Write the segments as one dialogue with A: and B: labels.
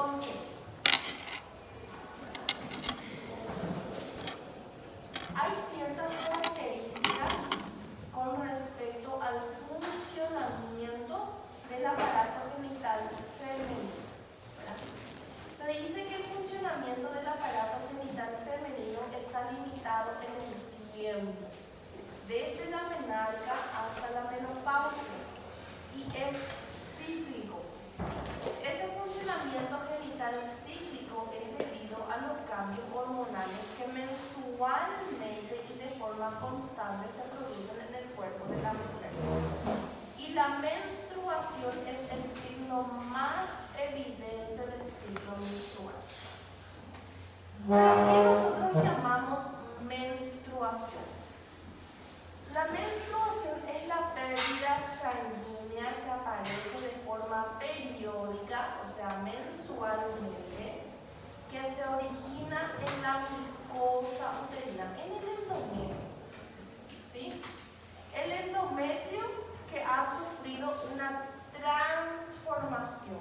A: Entonces, hay ciertas características con respecto al funcionamiento del aparato genital femenino, ¿verdad? Se dice que el funcionamiento del aparato genital femenino está limitado en el tiempo, desde la menarca hasta la menopausia, y es cíclico. Ese funcionamiento genital cíclico es debido a los cambios hormonales que mensualmente y de forma constante se producen en el cuerpo de la mujer. Y la menstruación es el signo más evidente del ciclo menstrual. ¿Por qué nosotros llamamos menstruación? La menstruación es la pérdida sanguínea que aparece de forma periódica, o sea, mensualmente, que se origina en la mucosa uterina, en el endometrio, ¿sí? El endometrio que ha sufrido una transformación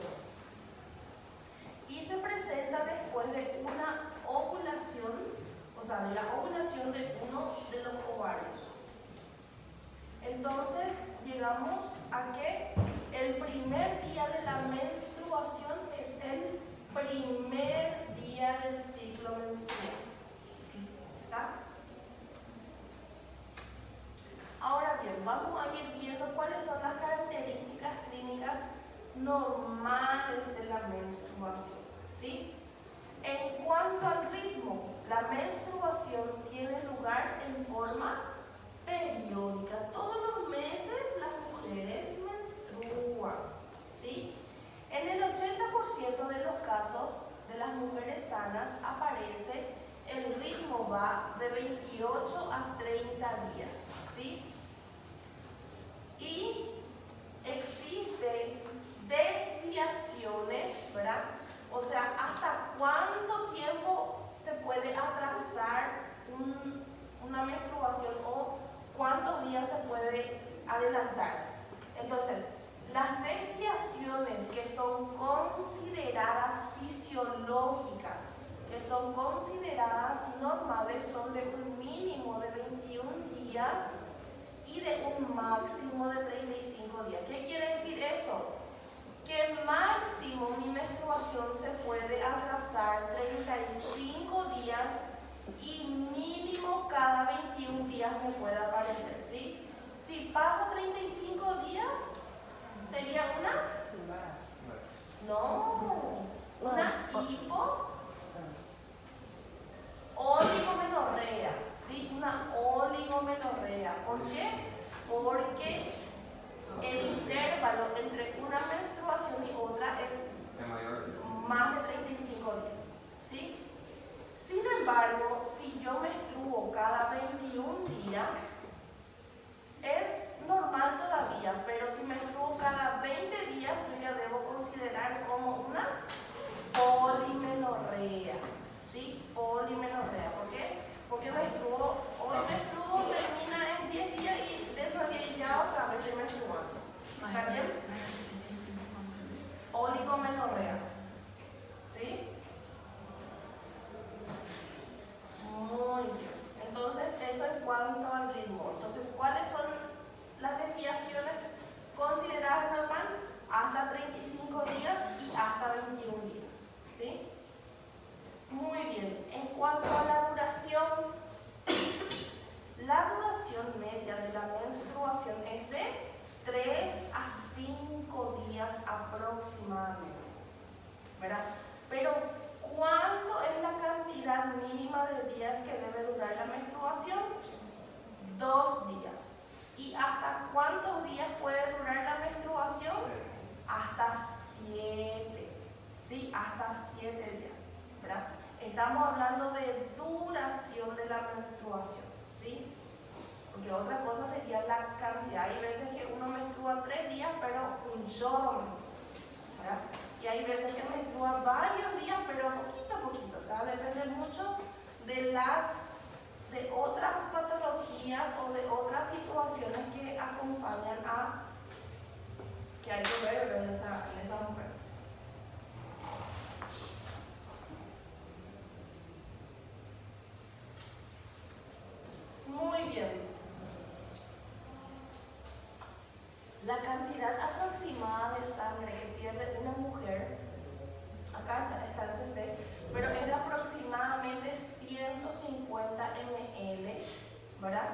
A: y se presenta después de una ovulación, o sea, de la ovulación de uno de los ovarios. Entonces llegamos a que el primer día de la menstruación es el primer día del ciclo menstrual. ¿Está? Ahora bien, vamos a ir viendo cuáles son las características clínicas normales de la menstruación, ¿sí? En cuanto al ritmo, la menstruación tiene lugar en forma periódica. Todos los meses las mujeres menstruan, ¿sí? En el 80% de los casos de las mujeres sanas aparece, el ritmo va de 28 a 30 días, ¿sí? Y existen desviaciones, ¿verdad? O sea, ¿hasta cuánto tiempo se puede atrasar una menstruación o cuántos días se puede adelantar? Entonces, las desviaciones que son consideradas fisiológicas, que son consideradas normales, son de un mínimo de 21 días y de un máximo de 35 días. ¿Qué quiere decir eso? Que máximo mi menstruación se puede atrasar 35 días y mínimo cada 21 días me puede aparecer, ¿sí? Si pasa 35 días, ¿sería una? No, una oligomenorrea, ¿sí? Una oligomenorrea. ¿Por qué? Porque el intervalo entre una menstruación y otra es más de 35 días, ¿sí? Sin embargo, si yo menstruo cada 21 días, es normal todavía, pero si menstruo cada 20 días, yo ya debo considerar como una polimenorrea, ¿sí? Polimenorrea. ¿Por qué? Porque hoy menstruo, termina en 10 días y dentro de 10 ya otra vez estoy menstruando. ¿Está bien? Oligomenorrea, ¿sí? Muy bien. Entonces, eso en cuanto al ritmo. Entonces, ¿cuáles son las desviaciones consideradas normal? Hasta 35 días y hasta 21 días, ¿sí? Muy bien. En cuanto a la duración media de la menstruación es de 3 a 5 días aproximadamente, ¿verdad? Pero ¿cuánto es la cantidad mínima de días que debe durar la menstruación? 2 días. ¿Y hasta cuántos días puede durar la menstruación? Hasta 7, ¿sí? Hasta 7 días, ¿verdad? Estamos hablando de duración de la menstruación, ¿sí? Porque otra cosa sería la cantidad. Hay veces que uno menstrua 3 días, pero un chorro, ¿verdad? Y hay veces que menstrua varios días, pero poquito a poquito. O sea, depende mucho de otras patologías o de otras situaciones que acompañan a que hay que ver en esa mujer. bien. La cantidad aproximada de sangre que pierde una mujer, acá está el CC, pero es de aproximadamente 150 ml, ¿verdad?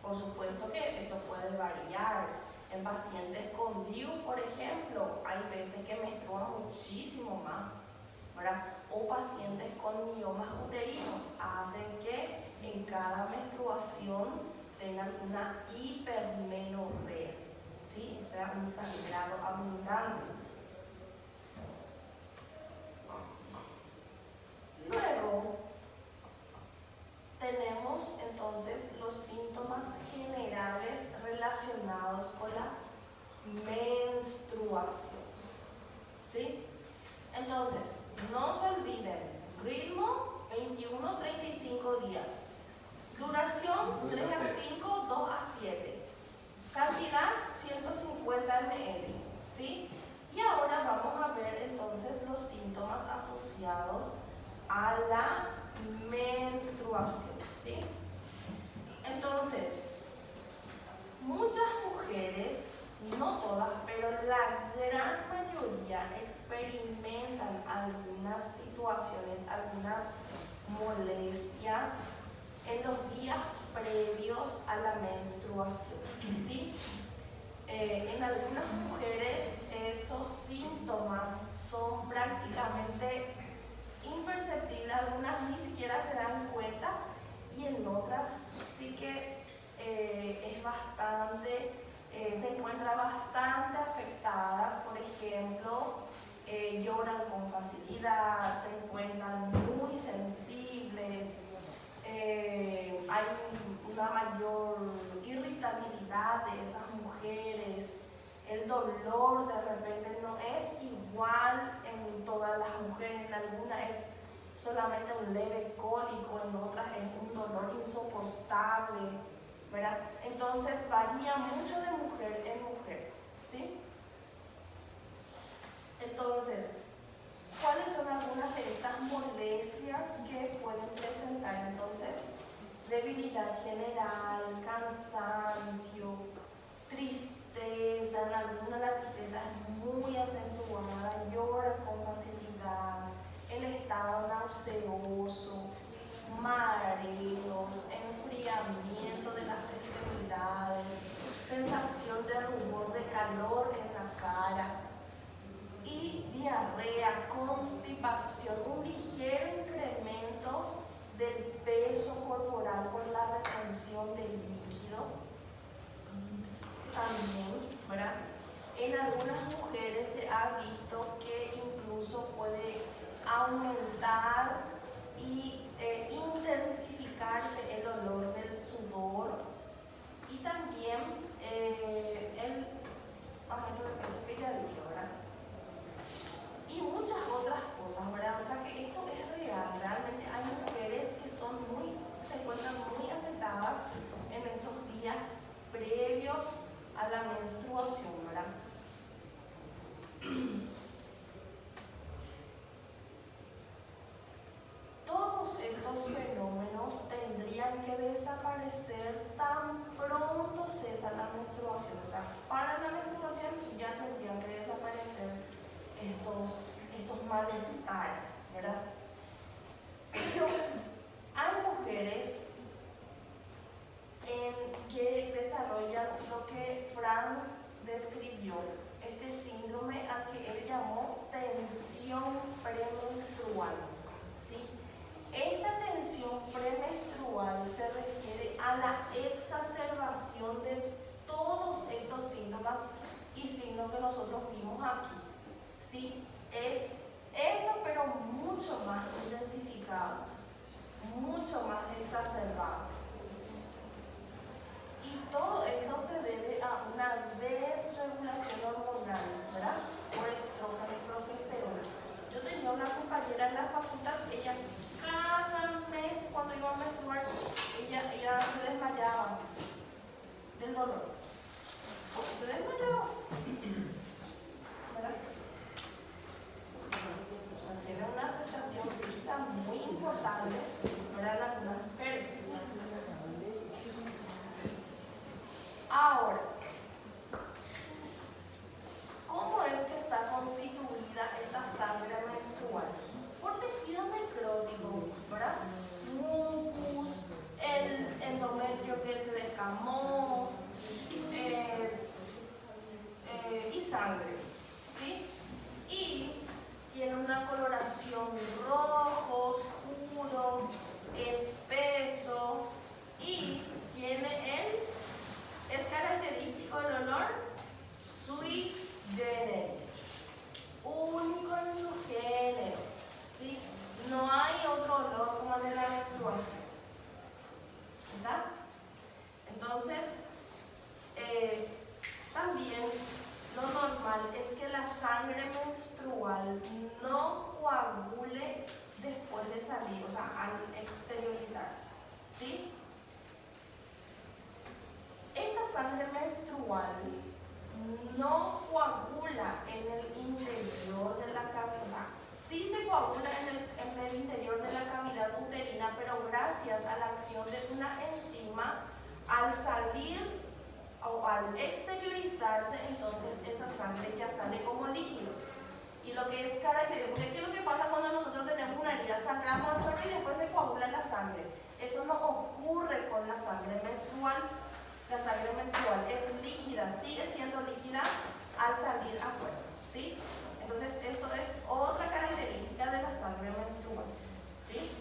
A: Por supuesto que esto puede variar. En pacientes con DIU, por ejemplo, hay veces que menstruan muchísimo más, ¿verdad? O pacientes con miomas uterinos hacen que en cada menstruación tengan una hipermenorrea, ¿sí? O sea, un sangrado abundante. Luego tenemos entonces los síntomas generales relacionados con la menstruación, ¿sí? Entonces, no se olviden, ritmo 21-35 días, duración 3 a 5, 2 a 7, cantidad 150 ml, ¿sí? Y ahora vamos a ver entonces los síntomas asociados a la menstruación, ¿sí? Entonces, muchas mujeres, no todas, pero la gran mayoría experimentan algunas situaciones, algunas molestias en los días previos a la menstruación, ¿sí? En algunas mujeres esos síntomas son prácticamente imperceptibles, algunas ni siquiera se dan cuenta y en otras sí que es bastante, se encuentran bastante afectadas. Por ejemplo, lloran con facilidad, se encuentran muy sensibles, hay una mayor irritabilidad de esas mujeres. El dolor de repente no es igual en todas las mujeres, en algunas es solamente un leve cólico, en otras es un dolor insoportable, ¿verdad? Entonces varía mucho de mujer en mujer, ¿sí? Entonces, ¿cuáles son algunas de estas molestias que pueden presentar? Entonces, debilidad general, cansancio, tristeza, en alguna la tristeza es muy acentuada, lloran con facilidad, el estado nauseoso, mareos, enfriamiento de las extremidades, sensación de rubor, de calor en la cara y diarrea, constipación, un ligero incremento del peso corporal por la retención del líquido. También, ¿verdad? En algunas mujeres se ha visto que incluso puede aumentar y intensificarse el olor del sudor y también el aumento de peso que ya dije, ¿verdad? Y muchas otras cosas, ¿verdad? O sea que esto es real, realmente hay mujeres que se encuentran muy afectadas en esos días previos a la menstruación, ¿verdad? Todos estos fenómenos tendrían que desaparecer tan pronto cesa la menstruación, o sea, para la menstruación y ya tendrían que desaparecer estos malestares, ¿verdad? Pero hay mujeres que desarrollan lo que Frank describió, este síndrome al que él llamó tensión premenstrual, ¿sí? Esta tensión premenstrual se refiere a la exacerbación de todos estos síntomas y signos que nosotros vimos aquí, ¿sí? Es esto, pero mucho más intensificado, mucho más exacerbado. Y todo esto se debe a una desregulación hormonal, ¿verdad? Por estrógeno y progesterona. Yo tenía una compañera en la facultad, ella cada mes cuando iba a menstruar, ella se desmayaba del dolor. Se desmayaba, ¿verdad? O sea, tiene una afectación psíquica muy importante para algunas mujeres. ¿sí? Esta sangre menstrual no coagula en el interior de la cavidad, o sea, sí se coagula en el interior de la cavidad uterina, pero gracias a la acción de una enzima, al salir o al exteriorizarse, entonces esa sangre ya sale como líquido. Y lo que es característico, porque ¿qué es lo que pasa cuando nosotros tenemos una herida? Sangramos un chorro y después se coagula la sangre. Eso no ocurre con la sangre menstrual. La sangre menstrual es líquida, sigue siendo líquida al salir afuera, ¿sí? Entonces eso es otra característica de la sangre menstrual, ¿sí?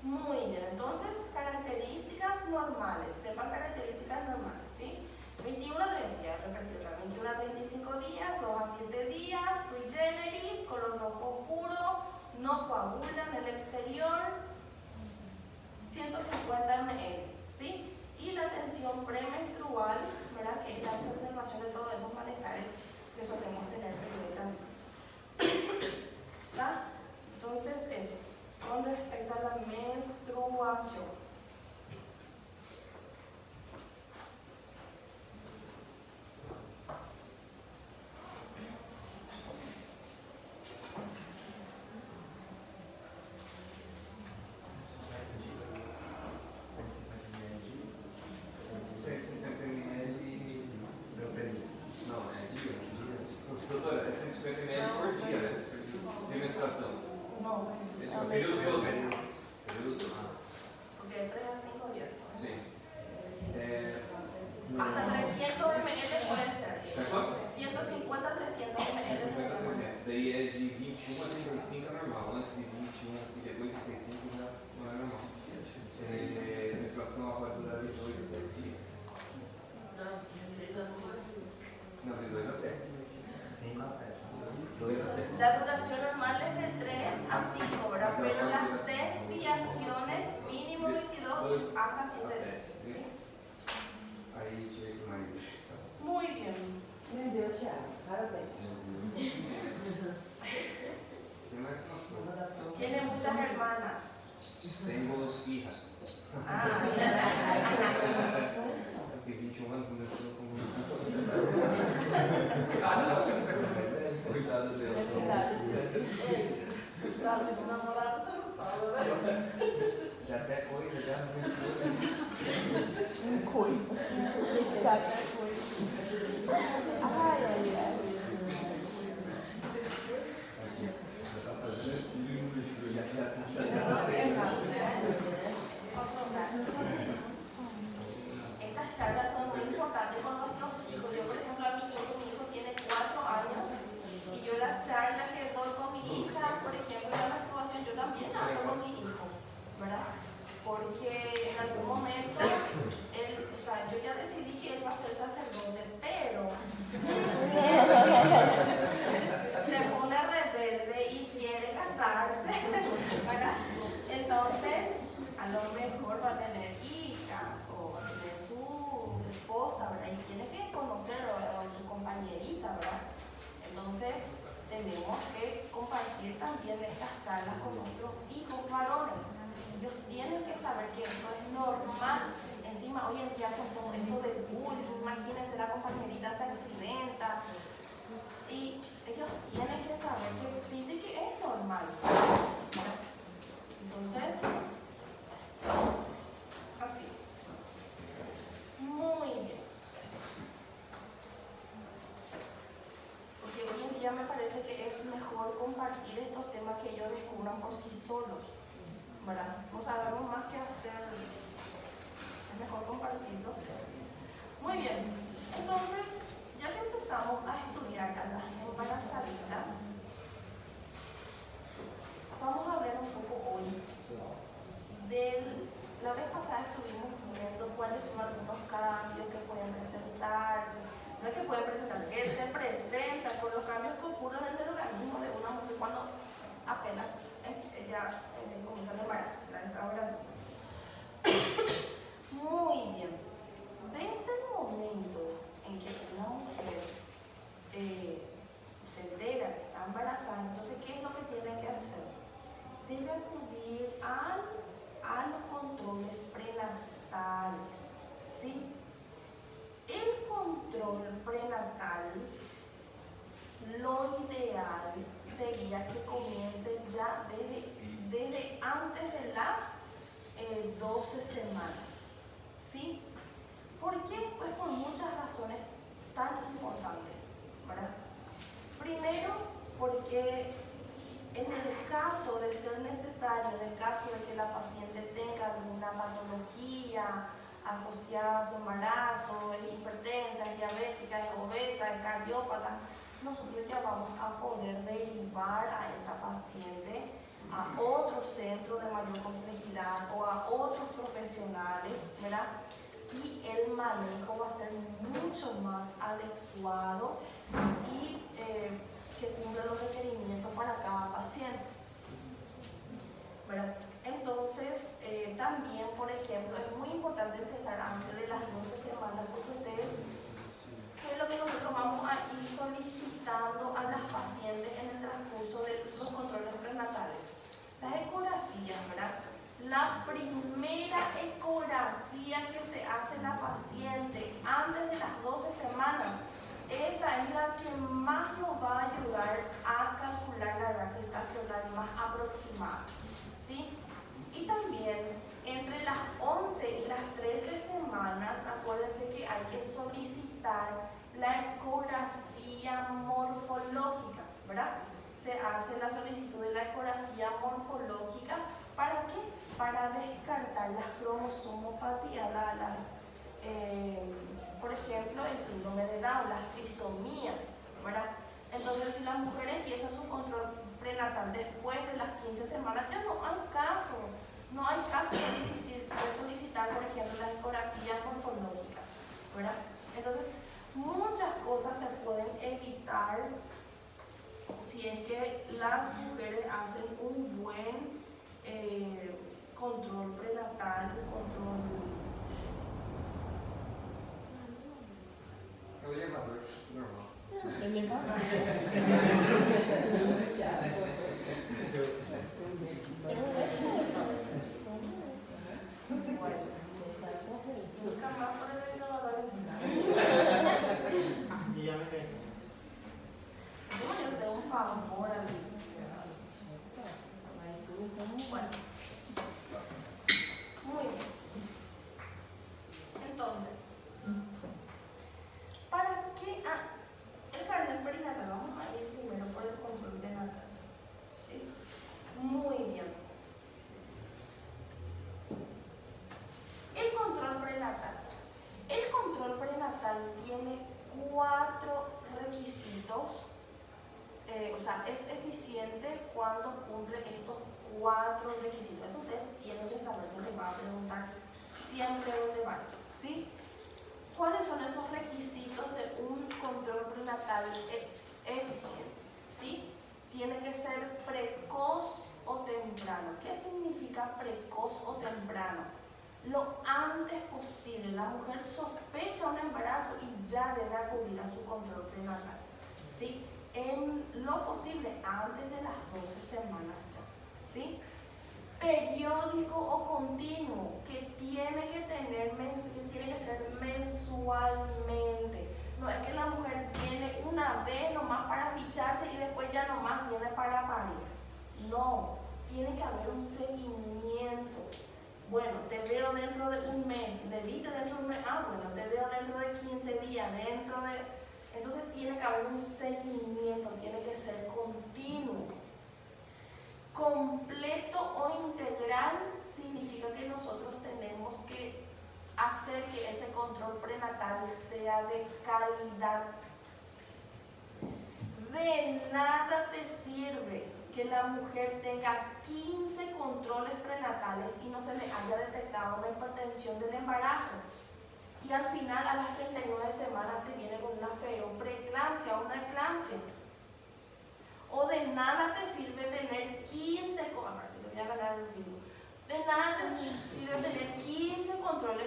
A: Muy bien, entonces características normales, sepan características normales, ¿sí? 21 a 30 días, repetirla, 21 a 35 días, 2 a 7 días, sui generis, color rojo oscuro, no coagula en el exterior, 150 ml, ¿sí? Y la tensión premenstrual, ¿verdad? Que es la exacerbación de todos esos malestares que solemos tener periódicamente. ¿Verdad? Entonces, eso, con respecto a la menstruación.
B: Doutora, é 150 ml por dia, né? De menstruação.
A: No,
B: O período todo. Período todo.
A: porque de 3 a 5 días.
B: Sim.
A: Hasta 300 ml puede ser.
B: Tá quanto?
A: 150 a 300 ml.
B: 150 a 300. Daí é de 21 a 35 é normal. Antes de 21 e depois de 35 já não é normal. A menstruação pode durar de 2 a 7 dias.
C: Não, de 3 a 5.
B: Não, de 2 a 7.
D: 5 a 7.
B: 2 a 7.
A: La duración normal es de 3 a 5 horas, pero las desviaciones mínimo 22 hasta 7 días. ¿Sí?
B: Aí deixa eu ver se mais.
A: Muy bien.
C: Entendeu, Thiago? Parabéns.
B: Tem mais uma coisa.
A: Tiene muchas hermanas.
B: Tenho hijas.
A: Ah,
B: Eu tenho 21 anos, não menstruo com 25 Cuidado
C: É
B: dela.
C: verdade. Tá sendo namorada, você não fala, né?
B: Já até coisa, já não menstrua.
E: Coisa. Já até coisa. Ai, ai, ai.
B: Já tá fazendo filho, já tá.
A: Estas charlas son muy importantes con nuestros hijos. Yo, por ejemplo, a mi hijo tiene 4 años y yo la charla que doy con mi hija, por ejemplo, la menstruación, yo también hablo con mi hijo, ¿verdad? Porque en algún momento, él, o sea, yo ya decidí que él va a ser sacerdote, pero se pone rebelde y quiere casarse, ¿verdad? Entonces, a lo mejor va a tener hijas o va a tener su esposa, ¿verdad? Y tiene que conocer a su compañerita, ¿verdad? Entonces, tenemos que compartir también estas charlas con nuestros hijos varones. Ellos tienen que saber que esto es normal. Encima, hoy en día con todo esto del bullying, imagínense, la compañerita se accidenta. Y ellos tienen que saber que existe, que es normal. Entonces, así. Muy bien. Porque hoy en día me parece que es mejor compartir estos temas que ellos descubran por sí solos, ¿verdad? No sabemos más qué hacer. Es mejor compartir estos temas. Muy bien. Entonces, ya que empezamos a estudiar a las embarazaditas, vamos a hablar un poco hoy la vez pasada estuvimos viendo cuáles son algunos cambios que pueden presentarse. No es que pueden presentar, que se presentan por los cambios que ocurren en el organismo de una mujer cuando apenas ella comienza el embarazo, la entrada grande. Muy bien. Desde el momento en que una mujer se entera ideal sería que comience ya desde antes de las 12 semanas. ¿Sí? ¿Por qué? Pues por muchas razones tan importantes, ¿verdad? Primero, porque en el caso de ser necesario, en el caso de que la paciente tenga alguna patología asociada a su embarazo, es hipertensa, es diabética, es obesa, es cardiópata, nosotros ya vamos a poder derivar a esa paciente a otro centro de mayor complejidad o a otros profesionales, ¿verdad? Y el manejo va a ser mucho más adecuado y que cumpla los requerimientos para cada paciente. Bueno, entonces, también, por ejemplo, es muy importante empezar antes de las 12 semanas, porque ustedes, ¿qué es lo que nosotros vamos a ir solicitando a las pacientes en el transcurso de los controles prenatales? Las ecografías, ¿verdad? La primera ecografía que se hace en la paciente antes de las 12 semanas, esa es la que más nos va a ayudar a calcular la edad gestacional más aproximada, ¿sí? Y también entre las 11 y las 13 semanas, acuérdense que hay que solicitar la ecografía morfológica, ¿verdad? Se hace la solicitud de la ecografía morfológica. ¿Para qué? Para descartar las cromosomopatías, por ejemplo, el síndrome de Down, las trisomías, ¿verdad? Entonces, si la mujer empieza su control prenatal después de las 15 semanas, ya no hay caso de solicitar, por ejemplo, la ecografía morfológica, ¿verdad? Entonces, muchas cosas se pueden evitar si es que las mujeres hacen un buen control prenatal,
B: É o elevador, normal.
A: Bueno, nunca más por el elevador. Yo tengo un favor a mí. Bueno, muy bien. Entonces, ¿para qué? El carnet perinatal, vamos a ir primero por el control prenatal. ¿Sí? Muy bien. El control prenatal. El control prenatal tiene 4 requisitos. O sea, es eficiente cuando cumple estos 4 requisitos. Esto ustedes tienen que saber, se les va a preguntar siempre dónde van, ¿sí? ¿Cuáles son esos requisitos de un control prenatal eficiente? ¿Sí? Tiene que ser precoz o temprano. ¿Qué significa precoz o temprano? Lo antes posible. La mujer sospecha un embarazo y ya debe acudir a su control prenatal, ¿sí? En lo posible antes de las 12 semanas ya, ¿sí? Periódico o continuo, que tiene que ser mensualmente. No es que la mujer viene una vez nomás para ficharse y después ya nomás viene para parir. No, tiene que haber un seguimiento. Bueno, te veo dentro de un mes, me viste dentro de un mes, bueno, te veo dentro de 15 días, entonces tiene que haber un seguimiento, tiene que ser continuo. Completo o integral significa que nosotros tenemos que hacer que ese control prenatal sea de calidad. De nada te sirve que la mujer tenga 15 controles prenatales y no se le haya detectado una hipertensión del embarazo. Y al final, a las 39 semanas, te viene con una preeclampsia o una eclampsia. O de nada te sirve tener 15 controles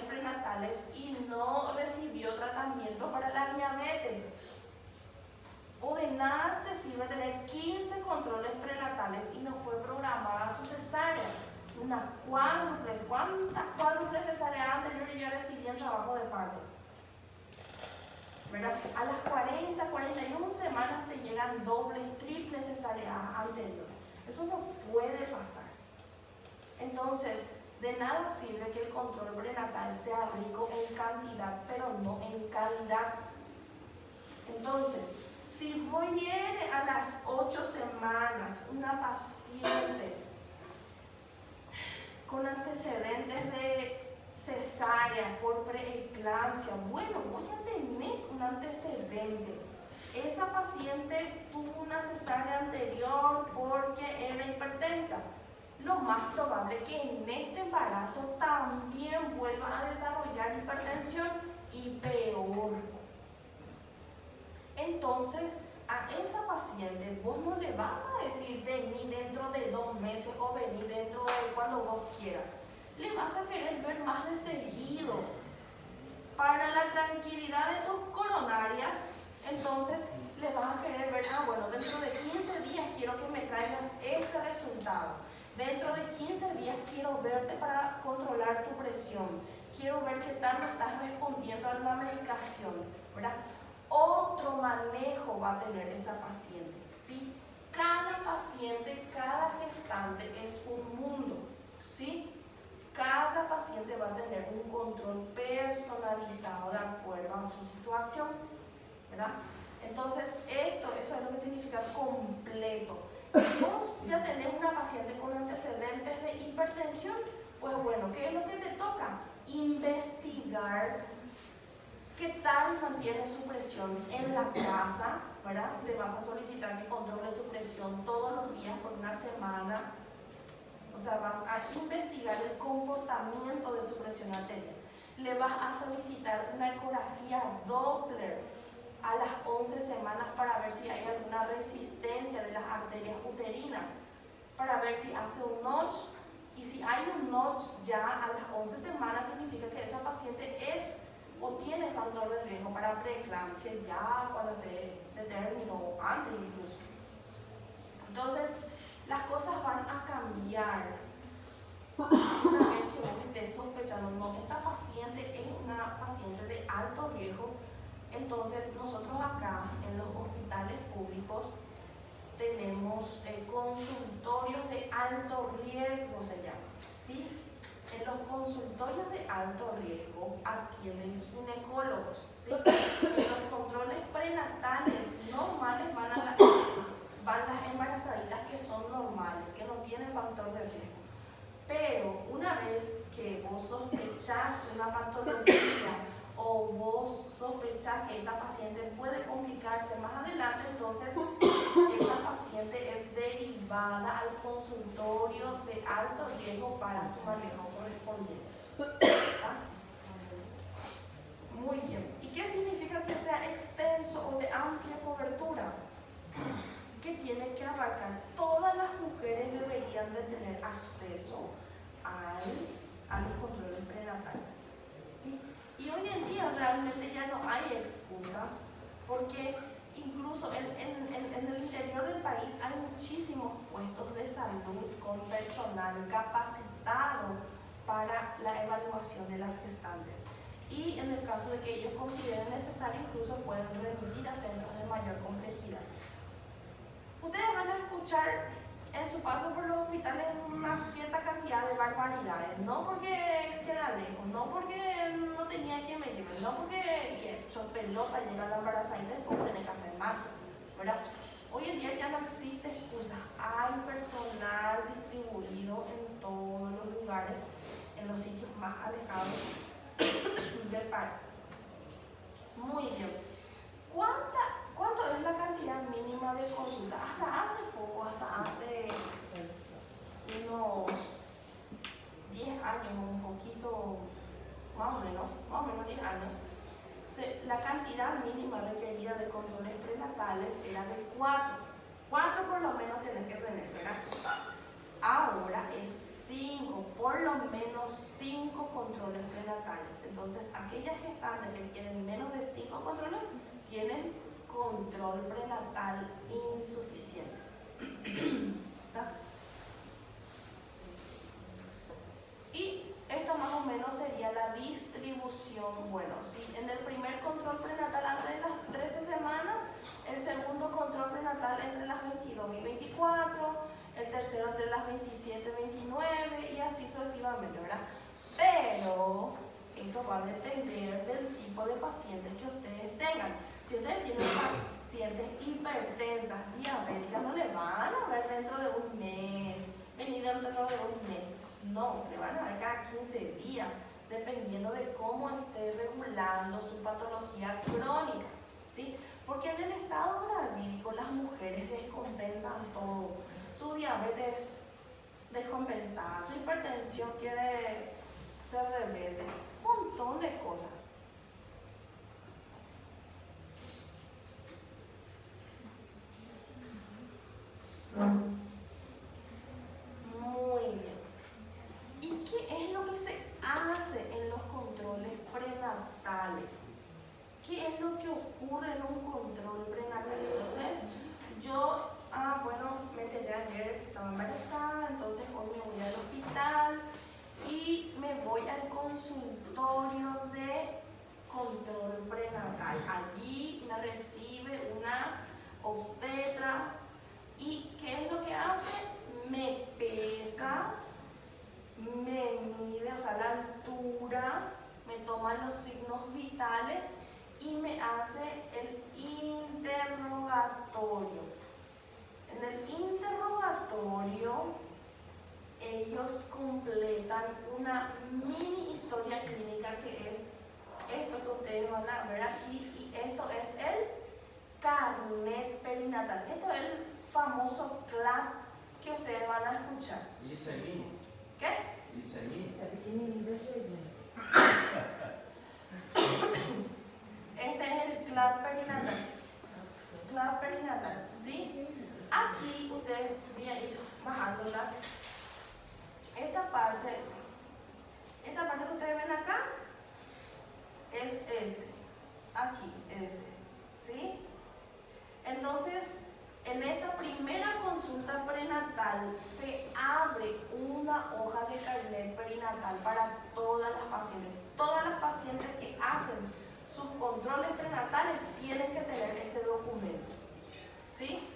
A: prenatales y no recibió tratamiento para la diabetes. O de nada te sirve tener 15 controles prenatales y no fue programada su cesárea. Una cuádruple. ¿Cuántas cuádruples cesáreas anteriores yo recibí en trabajo de parto? ¿verdad? A las 40, 41 semanas te llegan dobles, triples cesáreas anteriores. Eso no puede pasar. Entonces, de nada sirve que el control prenatal sea rico en cantidad, pero no en calidad. Entonces, si viene a las 8 semanas una paciente con antecedentes de cesárea por preeclampsia, bueno, vos ya tenés un antecedente. Esa paciente tuvo una cesárea anterior porque era hipertensa. Lo más probable es que en este embarazo también vuelva a desarrollar hipertensión y peor. Entonces, a esa paciente vos no le vas a decir vení dentro de 2 meses o vení dentro de cuando vos quieras. Le vas a querer ver más de seguido. Para la tranquilidad de tus coronarias, entonces le vas a querer ver, bueno, dentro de 15 días quiero que me traigas este resultado. Dentro de 15 días quiero verte para controlar tu presión. Quiero ver qué tanto estás respondiendo a la medicación, ¿verdad? Otro manejo va a tener esa paciente, ¿sí? Cada paciente, cada gestante es un mundo, ¿sí? Cada paciente va a tener un control personalizado de acuerdo a su situación, ¿verdad? Entonces, eso es lo que significa completo. Si vos ya tenés una paciente con antecedentes de hipertensión, pues bueno, ¿qué es lo que te toca? Investigar qué tal mantiene su presión en la casa, ¿verdad? Le vas a solicitar que controle su presión todos los días por una semana. O sea, vas a investigar el comportamiento de su presión arterial. Le vas a solicitar una ecografía Doppler a las 11 semanas para ver si hay alguna resistencia de las arterias uterinas, para ver si hace un notch, y si hay un notch ya a las 11 semanas significa que esa paciente es o tiene factor de riesgo para preeclampsia ya cuando esté determinado o antes incluso. Entonces, las cosas van a cambiar una vez que vos estés sospechando, no, esta paciente es una paciente de alto riesgo. Entonces, nosotros acá en los hospitales públicos tenemos consultorios de alto riesgo, se llama, ¿sí? En los consultorios de alto riesgo atienden ginecólogos, ¿sí? En los controles prenatales normales van las embarazaditas que son normales, que no tienen factor de riesgo. Pero una vez que vos sospechás una patología o vos sospechás que esta paciente puede complicarse más adelante, entonces esa paciente es derivada al consultorio de alto riesgo para su manejo correspondiente. ¿Ah? Muy bien. ¿Y qué significa que sea extenso o de amplia cobertura? Que tiene que abarcar, todas las mujeres deberían de tener acceso a los controles prenatales, ¿sí? Y hoy en día realmente ya no hay excusas, porque incluso en el interior del país hay muchísimos puestos de salud con personal capacitado para la evaluación de las gestantes. Y en el caso de que ellos consideren necesario, incluso pueden remitir a centros de mayor complejidad. Ustedes van a escuchar en su paso por los hospitales una cierta cantidad de barbaridades, no porque queda lejos, no porque no tenía quien me lleve, no porque hecho pelota llega la embarazada y después tiene que hacer magia, ¿verdad? Hoy en día ya no existe excusa, hay personal distribuido en todos los lugares, en los sitios más alejados del país. Muy bien. ¿Cuánto es la cantidad mínima de consulta? Hasta hace poco, hasta hace unos 10 años, un poquito, más o menos 10 años, la cantidad mínima requerida de controles prenatales era de 4. 4 por lo menos tenés que tener, ¿verdad? Ahora es 5, por lo menos 5 controles prenatales. Entonces, aquellas gestantes que tienen menos de 5 controles tienen control prenatal insuficiente. ¿Está? Y esto más o menos sería la distribución. Bueno, si en el primer control prenatal antes de la 22 y 24, el tercero entre las 27 y 29 y así sucesivamente, ¿verdad? Pero esto va a depender del tipo de pacientes que ustedes tengan. Si ustedes tienen pacientes hipertensas, diabéticas, no le van a ver dentro de un mes, venir dentro de un mes. No, le van a ver cada 15 días, dependiendo de cómo esté regulando su patología crónica, ¿sí? Porque en el estado gravídico las mujeres descompensan todo. Su diabetes descompensada, su hipertensión quiere ser rebelde, un montón de cosas. Muy bien. ¿Y qué es lo que se hace en los controles prenatales? ¿Qué es lo que ocurre en un control prenatal? Entonces, yo, me enteré ayer que estaba embarazada, entonces hoy me voy al hospital y me voy al consultorio de control prenatal. Allí me recibe una obstetra y ¿qué es lo que hace? Me pesa, me mide, o sea, la altura, me toman los signos vitales y me hace el interrogatorio. En el interrogatorio, ellos completan una mini historia clínica que es esto que ustedes van a ver aquí, y esto es el carnet perinatal. Esto es el famoso CLAP que ustedes van a escuchar.
B: Isso é mínimo?
A: ¿Qué?
B: Isso é mínimo?
C: É pequenininho desse jeito, né?
A: Este es el CLAP perinatal. CLAP perinatal, ¿sí? Aquí ustedes voy a ir bajándolas. Esta parte que ustedes ven acá es este. Aquí, este, ¿sí? Entonces, en esa primera consulta prenatal se abre una hoja de carnet perinatal para todas las pacientes. Todas las pacientes que hacen sus controles prenatales tienen que tener este documento, ¿sí?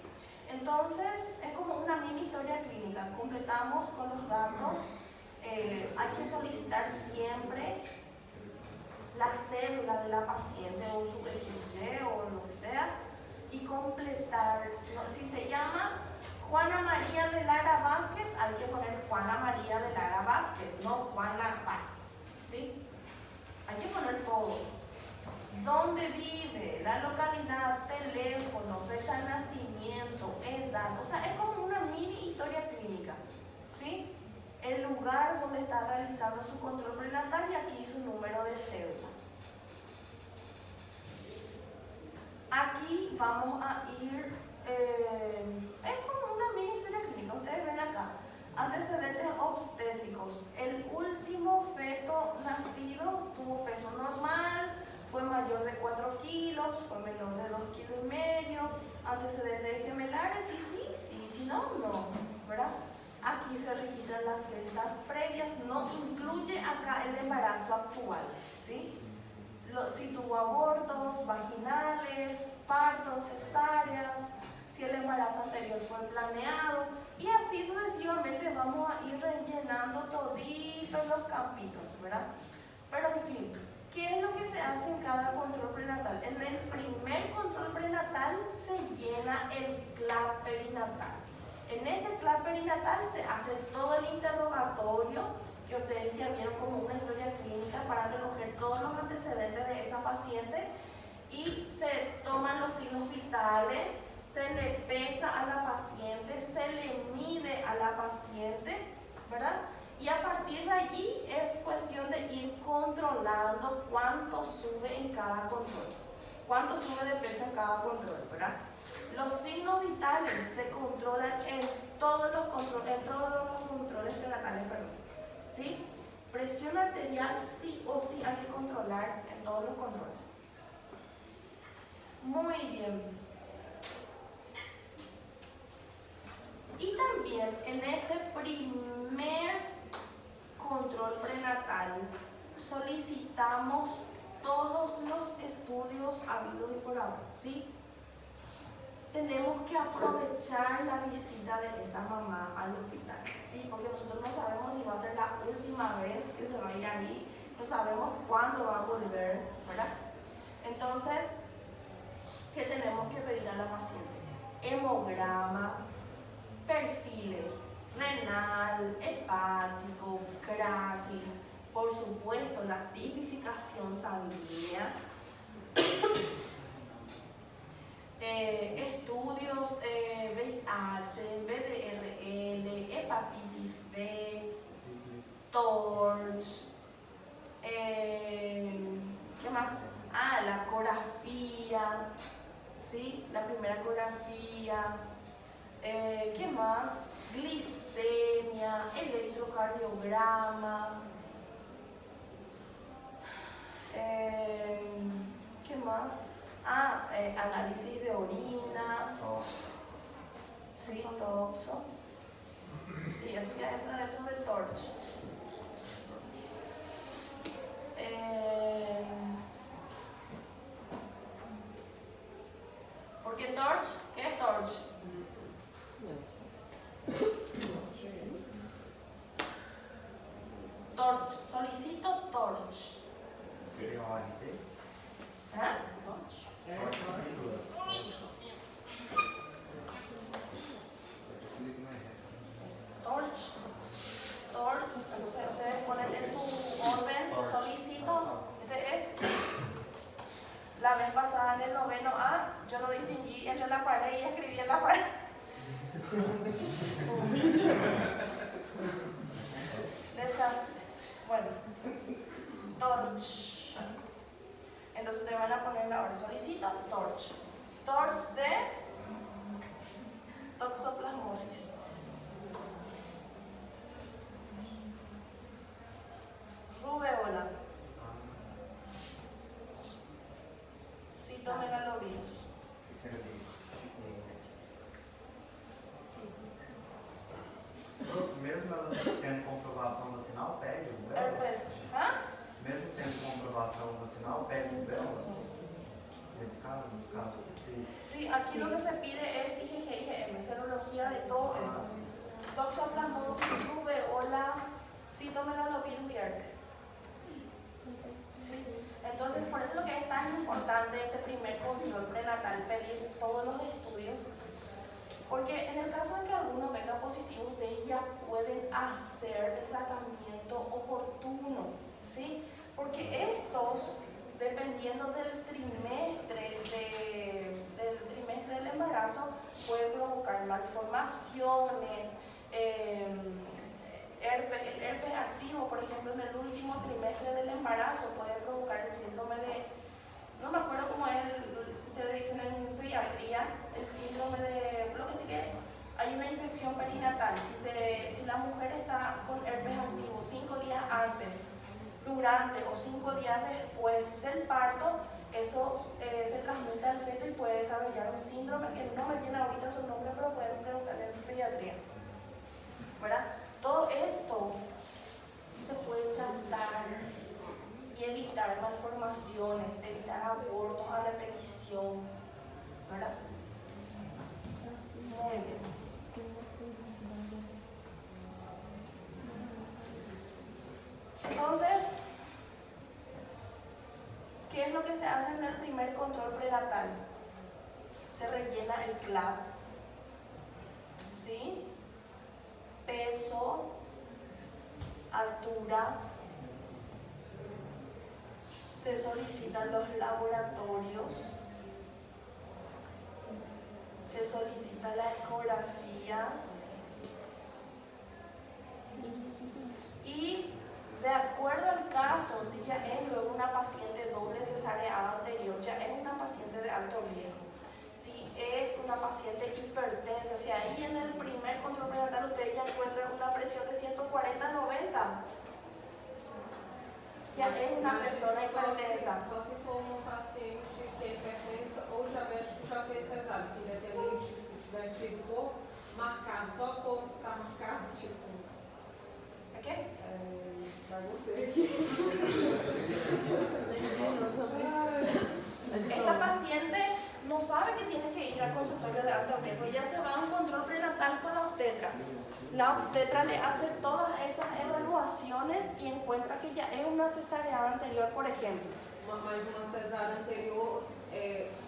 A: Entonces, es como una mini historia clínica. Completamos con los datos. Hay que solicitar siempre la cédula de la paciente o su EGG o lo que sea y completar. Si se llama Juana María de Lara Vázquez, hay que poner Juana María de Lara Vázquez, no Juana Vázquez, ¿sí? Hay que poner todo. ¿Dónde vive? La localidad, teléfono, fecha de nacimiento, edad. O sea, es como una mini historia clínica, ¿sí? El lugar donde está realizando su control prenatal y aquí su número de cédula. Aquí vamos a ir, es como una mini historia clínica, ustedes ven acá. Antecedentes obstétricos. El último feto nacido tuvo peso normal, fue mayor de 4 kilos, fue menor de 2,5 kilos, antecedentes gemelares y sí, si no, no, ¿verdad? Aquí se registran las gestas previas, no incluye acá el embarazo actual, ¿sí? Si tuvo abortos vaginales, partos, cesáreas, si el embarazo anterior fue planeado, y así sucesivamente vamos a ir rellenando toditos los campitos, ¿verdad? Pero en fin, ¿qué es lo que se hace en cada control prenatal? En el primer control prenatal se llena el CLAP perinatal. En ese CLAP perinatal se hace todo el interrogatorio que ustedes ya vieron como una historia clínica para recoger todos los antecedentes de esa paciente y se toman los signos vitales, se le pesa a la paciente, se le mide a la paciente, ¿verdad? Y a partir de allí es cuestión de ir controlando cuánto sube en cada control, cuánto sube de peso en cada control, ¿verdad? Los signos vitales se controlan en todos los controles prenatales, ¿sí? Presión arterial sí o sí hay que controlar en todos los controles. Muy bien. Y también en ese primer control prenatal solicitamos todos los estudios habidos y por haber, ¿sí? tenemos que aprovechar la visita de esa mamá al hospital, ¿sí? Porque nosotros no sabemos si va a ser la última vez que se va a ir ahí, no sabemos cuándo va a volver, ¿verdad? Entonces, ¿qué tenemos que pedir a la paciente? Hemograma, perfiles renal, hepático, crisis, por supuesto la tipificación sanguínea, estudios VIH, VDRL, hepatitis B, TORCH, ¿qué más? La ecografía, ¿sí? La primera ecografía, ¿qué más? Glicemia, electrocardiograma, ¿qué más? Análisis de orina, sí, toxo, y eso ya entra dentro de TORCH. ¿Por qué TORCH? ¿Qué es TORCH? TORCH, solicito TORCH. ¿Ah? TORCH. Entonces ustedes ponen en su orden solicito. Este es. La vez pasada en el 9A yo no distinguí entre la pared y escribí en la pared. Desastre. Bueno, TORCH. Entonces ustedes van a poner la hora. Solicito TORCH. TORCH de toxoplasmosis. Rubeola. Citomegalovirus.
D: Mesmo elas tendo comprovação vacinal, pede o dela?
A: Herpes.
D: Mesmo tendo comprovação vacinal, pede o dela? Nesse caso, nos casos.
A: Sí, aquí lo que se pide es IgG, IgM, serología de todo esto. Toxoplasmosis, rubeola, citomegalovirus y herpes. ¿Sí? Entonces, por eso lo que es tan importante ese primer control prenatal, pedir todos los estudios, porque en el caso de que alguno venga positivo, ustedes ya pueden hacer el tratamiento oportuno, ¿sí? Porque estos, dependiendo del trimestre del embarazo, pueden provocar malformaciones, el herpes activo, por ejemplo, en el último trimestre del embarazo puede provocar el síndrome de, no me acuerdo cómo es, ustedes dicen en pediatría, el síndrome de, lo que sí que hay una infección perinatal. Si la mujer está con herpes activo 5 días antes, durante o 5 días después del parto, eso se transmite al feto y puede desarrollar un síndrome que no me viene ahorita su nombre, pero pueden preguntarle en pediatría, ¿verdad? Todo esto se puede tratar y evitar malformaciones, evitar abortos a repetición, ¿verdad? Muy bien. Entonces, ¿qué es lo que se hace en el primer control prenatal? Se rellena el CLAP, ¿sí? Peso, altura, se solicitan los laboratorios, se solicita la ecografía y de acuerdo al caso, si ya es luego una paciente doble cesárea anterior, ya es una paciente de alto riesgo. Si es una paciente hipertensa, si ahí en el primer control prenatal usted ya encuentra una presión de 140/90, ya es una persona hipertensa.
C: Só se for paciente que é hipertensa ou já fez cesárea, se independente se tivesse sido pouco, marcado, só pouco está marcado, tipo.
A: ¿A qué?
C: Vai você aqui.
A: Esta paciente no no sabe que tiene que ir al consultorio de alto riesgo, ella se va a un control prenatal con la obstetra. La obstetra le hace todas esas evaluaciones y encuentra que ya es una cesárea anterior, por ejemplo.
C: Mas uma cesárea anterior,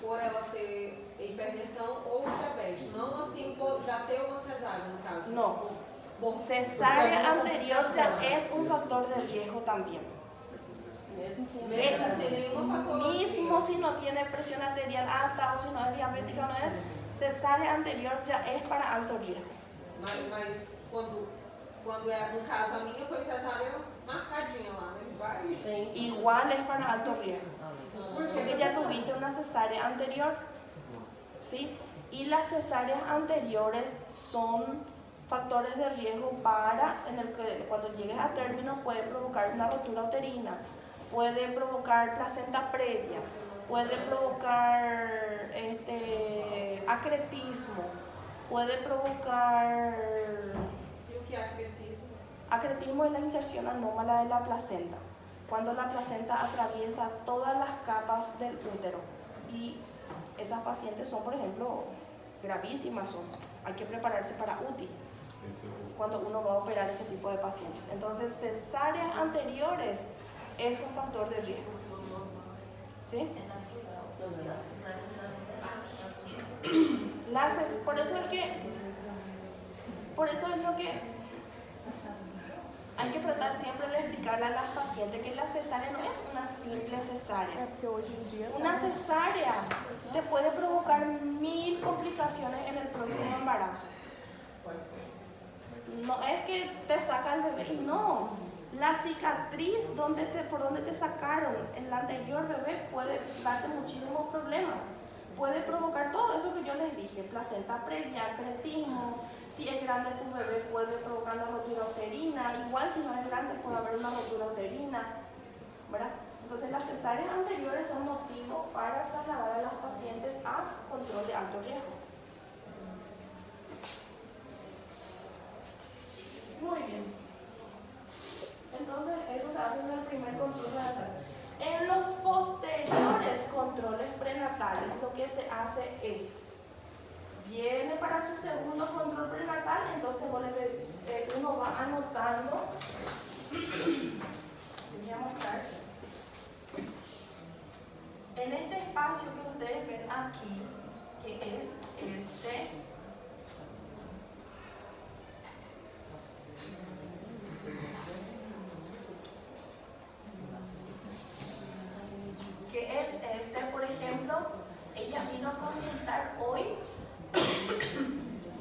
C: por ela ter hipertensão ou diabetes, não assim por já ter uma cesárea no caso.
A: No.
C: Por
A: Cesárea anterior ya es un factor de riesgo también.
C: mesmo sem nenhuma patologia.
A: Mismo si no tiene presión arterial alta o si no es diabética o no es, cesárea anterior ya es para alto riesgo.
C: Mas quando é, no caso a minha foi cesárea marcadinha lá, né? Vai.
A: Igual es para alto riesgo. Porque ya tuviste una cesárea anterior. ¿Sí? Y las cesáreas anteriores son factores de riesgo para, en el que cuando llegues a término puede provocar una rotura uterina, puede provocar placenta previa, puede provocar acretismo, puede provocar...
C: E o que é acretismo?
A: Acretismo es la inserción anómala de la placenta, cuando la placenta atraviesa todas las capas del útero y esas pacientes son, por ejemplo, gravísimas, hay que prepararse para UTI cuando uno va a operar ese tipo de pacientes. Entonces, cesáreas anteriores es un factor de riesgo. ¿Sí? Por eso es lo que hay que tratar siempre de explicarle a las pacientes que la cesárea no es una simple cesárea. Una cesárea te puede provocar 1000 complicaciones en el próximo embarazo. No es que te saca el bebé, y no. La cicatriz por donde te sacaron el anterior bebé puede darte muchísimos problemas. Puede provocar todo eso que yo les dije, placenta previa, acretismo. Si es grande tu bebé puede provocar una rotura uterina. Igual si no es grande puede haber una rotura uterina, ¿verdad? Entonces las cesáreas anteriores son motivo para trasladar a las pacientes a control de alto riesgo. Muy bien. Entonces, eso se hace en el primer control prenatal. En los posteriores controles prenatales, lo que se hace es, viene para su segundo control prenatal, entonces uno va anotando. Voy a mostrar. En este espacio que ustedes ven aquí, que es por ejemplo, ella vino a consultar hoy,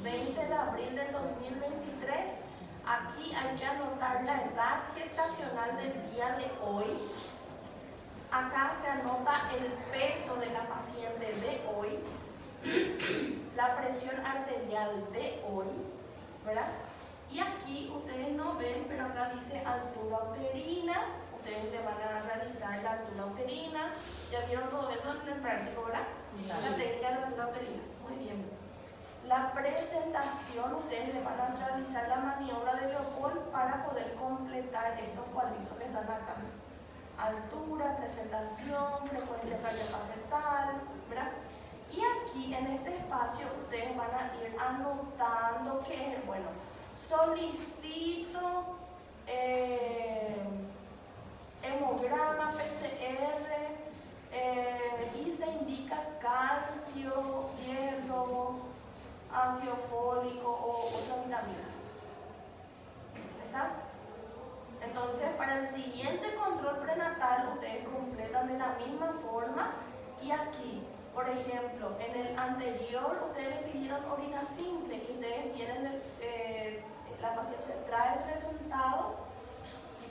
A: 20 de abril del 2023. Aquí hay que anotar la edad gestacional del día de hoy. Acá se anota el peso de la paciente de hoy, la presión arterial de hoy, ¿verdad? Y aquí ustedes no ven, pero acá dice altura uterina. Ustedes le van a realizar la altura uterina. ¿Ya vieron todo eso en el práctico, verdad? Sí. La técnica de la altura uterina. Muy bien. La presentación, ustedes le van a realizar la maniobra de Leopold para poder completar estos cuadritos que están acá. Altura, presentación, frecuencia cardíaca fetal, ¿verdad? Y aquí en este espacio ustedes van a ir anotando que es, bueno, solicito hemograma, PCR, y se indica calcio, hierro, ácido fólico o otra vitamina. ¿Está? Entonces, para el siguiente control prenatal, ustedes completan de la misma forma. Y aquí, por ejemplo, en el anterior, ustedes le pidieron orina simple y ustedes vienen, la paciente trae el resultado.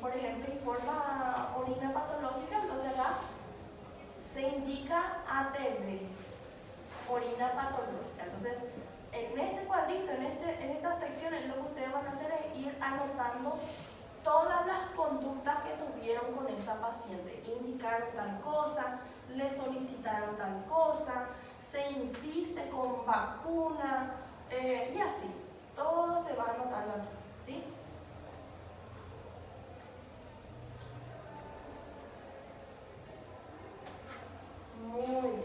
A: Por ejemplo, informa orina patológica, entonces acá se indica ATB, orina patológica. Entonces, en este cuadrito, en esta sección, lo que ustedes van a hacer es ir anotando todas las conductas que tuvieron con esa paciente. Indicaron tal cosa, le solicitaron tal cosa, se insiste con vacuna, y así. Todo se va anotando aquí, ¿sí? Muy bien.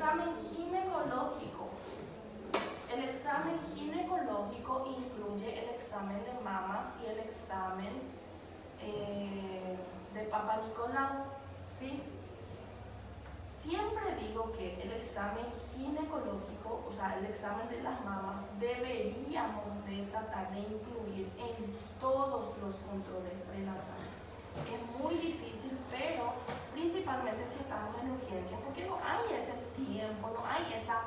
A: examen ginecológico. El examen ginecológico incluye el examen de mamas y el examen de Papa Nicolau, ¿sí? Siempre digo que el examen ginecológico, o sea, el examen de las mamas, deberíamos de tratar de incluir en todos los controles prenatales. Es muy difícil, pero principalmente si estamos en urgencia, porque no hay ese tiempo, no hay esa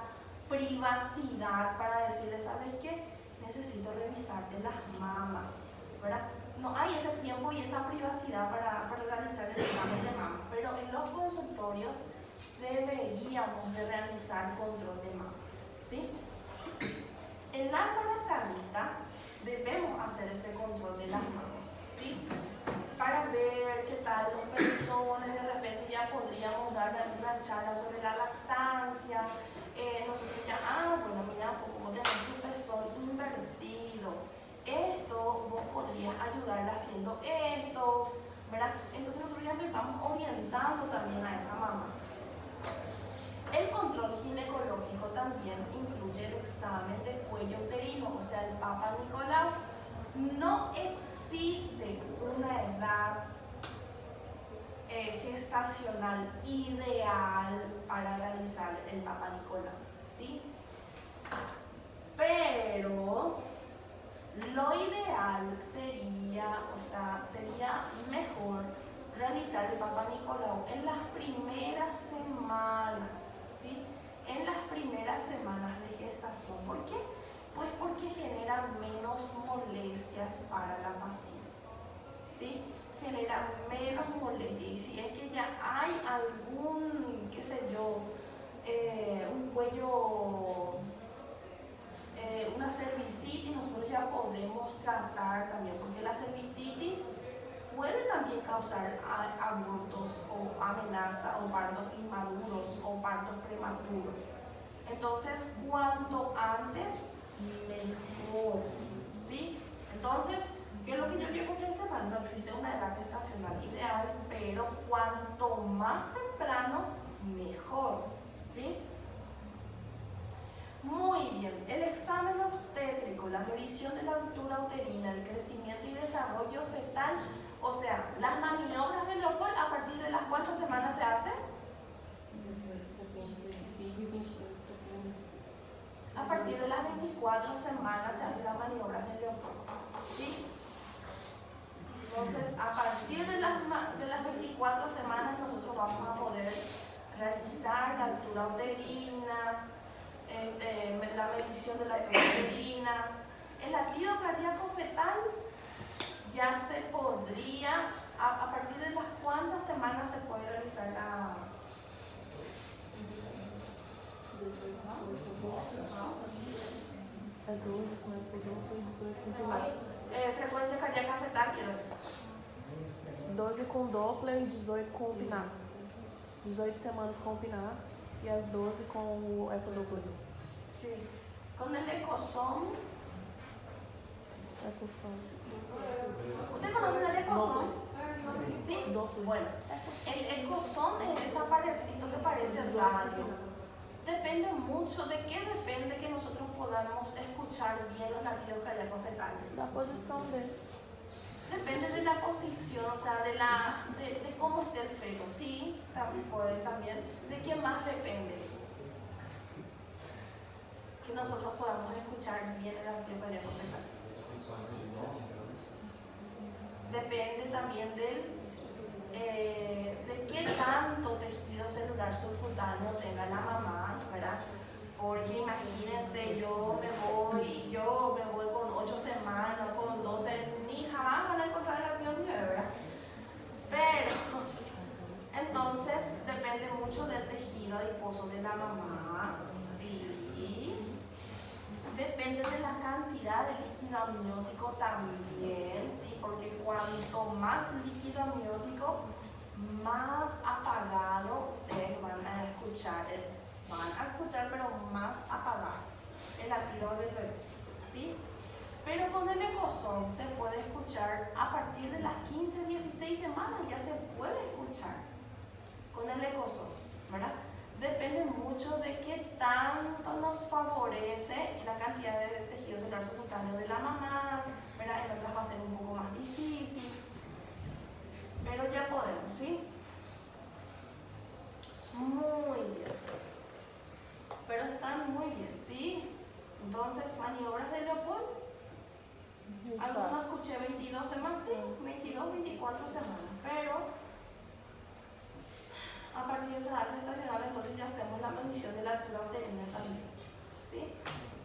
A: privacidad para decirle, ¿sabes qué? Necesito revisarte las mamas, ¿verdad? No hay ese tiempo y esa privacidad para realizar el examen de mamas, pero en los consultorios deberíamos de realizar control de mamas, ¿sí? En la embarazadita debemos hacer ese control de las mamas, ¿sí? Para ver qué tal los pezones, de repente ya podríamos dar una charla sobre la lactancia, nosotros ya, bueno, mira, como tenés tu pezón invertido, esto, vos podrías ayudarle haciendo esto, ¿verdad? Entonces nosotros ya le vamos orientando también a esa mamá. El control ginecológico también incluye el examen de cuello uterino, o sea, el Papa Nicolau. No existe una edad gestacional ideal para realizar el Papa Nicolau, ¿sí? Pero lo ideal sería, o sea, sería mejor realizar el Papa Nicolau en las primeras semanas, ¿sí? En las primeras semanas de gestación. ¿Por qué? Pues porque genera menos molestias para la paciente, ¿sí? Genera menos molestias. Y si es que ya hay algún, qué sé yo, un cuello, una cervicitis, nosotros ya podemos tratar también, porque la cervicitis puede también causar abortos o amenaza o partos inmaduros o partos prematuros. Entonces, cuanto antes, mejor, ¿sí? Entonces, ¿qué es lo que yo quiero que ustedes sepan? No existe una edad gestacional ideal, pero cuanto más temprano, mejor, ¿sí? Muy bien, el examen obstétrico, la medición de la altura uterina, el crecimiento y desarrollo fetal, o sea, las maniobras de Leopold, ¿a partir de las cuántas semanas se hacen? A partir de las 24 semanas se hacen las maniobras de Leopold, ¿sí? Entonces, a partir de las 24 semanas nosotros vamos a poder realizar la altura uterina, la medición de la altura uterina. El latido cardíaco fetal ya se podría, a partir de las cuántas semanas se puede realizar la... frecuencia cardíaca fetal, quiero decir.
E: 12 com Doppler e 18 com o PNAR. 18 semanas com o PNAR e as 12 com o ecodoppler.
A: Sí. Con el ECOSOM. ¿Usted conoce el ECOSOM? ¿Sí? Bueno, el ECOSOM es ese aparatito que parece radio. Depende mucho de qué depende que nosotros podamos escuchar bien los latidos cardíacos fetales.
E: Da posição dele.
A: Depende de la posición, o sea, de cómo esté el feto, sí, también, de qué más depende. Que nosotros podamos escuchar bien el latido cardíaco fetal. Depende también de qué tanto tejido celular subcutáneo tenga la mamá, ¿verdad? Porque imagínense, yo me voy con 8 semanas, con 12, ni jamás van a encontrar la acción, ¿verdad? Pero, entonces, depende mucho del tejido adiposo de la mamá, sí. Depende de la cantidad de líquido amniótico también, sí, porque cuanto más líquido amniótico, más apagado ustedes van a escuchar pero más apagado el latido del bebé, ¿sí? Pero con el ECOSOM se puede escuchar a partir de las 15, 16 semanas, ya se puede escuchar con el ECOSOM, ¿verdad? depende mucho de qué tanto nos favorece la cantidad de tejido celular subcutáneo de la mamá, ¿verdad? En otras va a ser un poco más difícil, pero ya podemos, ¿sí? Muy bien. Pero están muy bien, ¿sí? Entonces, maniobras de Leopold. Algunos escuché 22 semanas, sí, 22, 24 semanas, pero a partir de esa edad gestacional entonces ya hacemos la medición de la altura uterina también, ¿sí?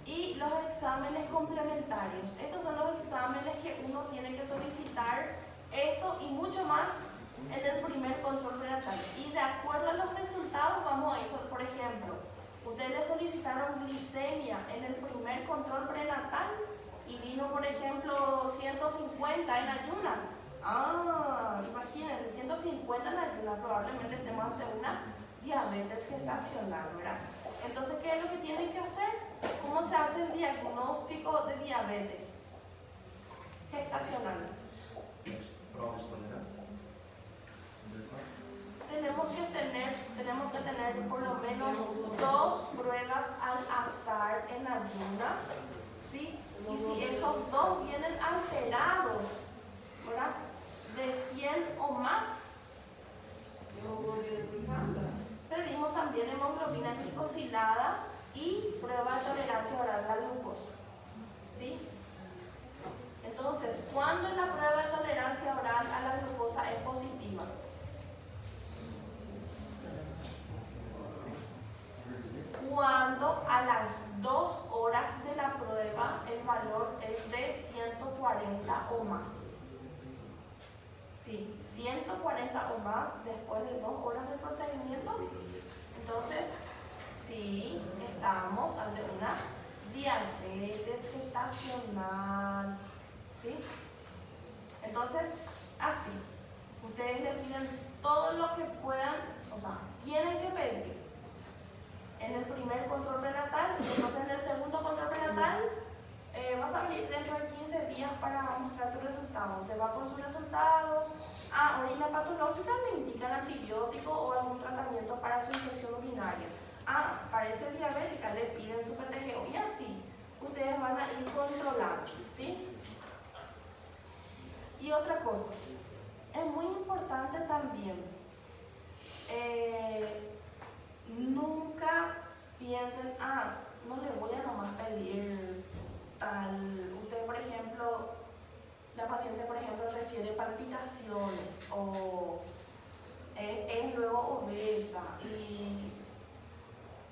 A: Y los exámenes complementarios, estos son los exámenes que uno tiene que solicitar, esto y mucho más en el primer control prenatal. Y de acuerdo a los resultados vamos a ir, por ejemplo, ustedes le solicitaron glicemia en el primer control prenatal y vino, por ejemplo, 150 en ayunas. Imagínense, 150 en ayunas, probablemente estemos ante una diabetes gestacional, ¿verdad? Entonces, ¿qué es lo que tienen que hacer? ¿Cómo se hace el diagnóstico de diabetes gestacional?
D: Pruebas de tolerancia.
A: Tenemos que tener por lo menos 2 pruebas al azar en ayunas, ¿sí? Y si esos 2 vienen alterados, ¿verdad? De 100 o más, pedimos también hemoglobina glicosilada y prueba de tolerancia oral a la glucosa, ¿sí? Entonces, ¿cuándo la prueba de tolerancia oral a la glucosa es positiva? Cuando a las 2 horas de la prueba el valor es de 140 o más. Sí, 140 o más después de 2 horas de procedimiento. Entonces, sí, estamos ante una diabetes gestacional. ¿Sí? Entonces, así, ustedes le piden todo lo que puedan, o sea, tienen que pedir en el primer control prenatal y entonces en el segundo control prenatal vas a venir dentro de 15 días para mostrar tus resultados. Se va con sus resultados. Orina patológica, le indican antibiótico o algún tratamiento para su infección urinaria. Parece diabética, le piden su PTGO y así ustedes van a ir controlando, ¿sí? Y otra cosa, es muy importante también, nunca piensen, no le voy a nomás pedir tal, usted por ejemplo, la paciente por ejemplo refiere palpitaciones o es luego obesa,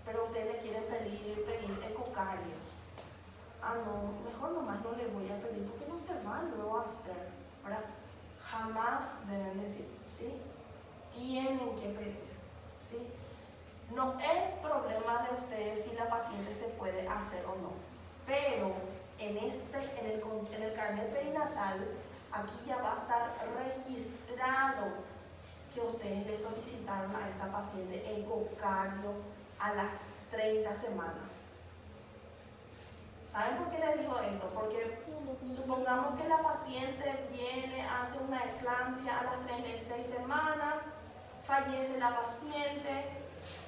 A: pero ustedes le quieren pedir ecocardio. No, mejor nomás no le voy a pedir porque no se va luego a hacer, ¿verdad? Jamás deben decir, ¿sí? Tienen que pedir, ¿sí? No es problema de ustedes si la paciente se puede hacer o no, pero en el carnet perinatal, aquí ya va a estar registrado que ustedes le solicitaron a esa paciente ecocardio a las 30 semanas. ¿Saben por qué les digo esto? Porque supongamos que la paciente viene, hace una eclampsia a las 36 semanas, fallece la paciente.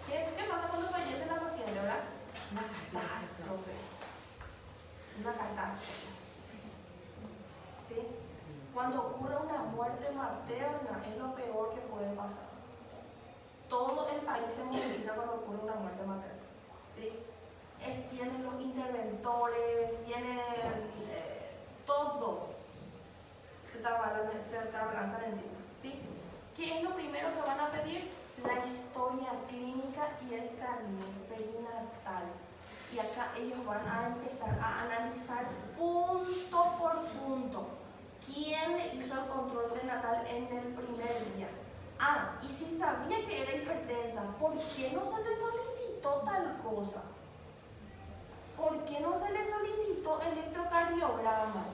A: ¿Qué pasa cuando fallece la paciente, verdad? Una catástrofe. Una catástrofe. ¿Sí? Cuando ocurre una muerte materna es lo peor que puede pasar. Todo el país se moviliza cuando ocurre una muerte materna. ¿Sí? Vienen los interventores, vienen todo. Se te abalanzan encima. ¿Sí? ¿Qué es lo primero que van a pedir? La historia clínica y el carnet perinatal. Y acá ellos van a empezar a analizar punto por punto quién le hizo el control prenatal en el primer día. Y si sabía que era hipertensa, ¿por qué no se le solicitó tal cosa? ¿Por qué no se le solicitó electrocardiograma?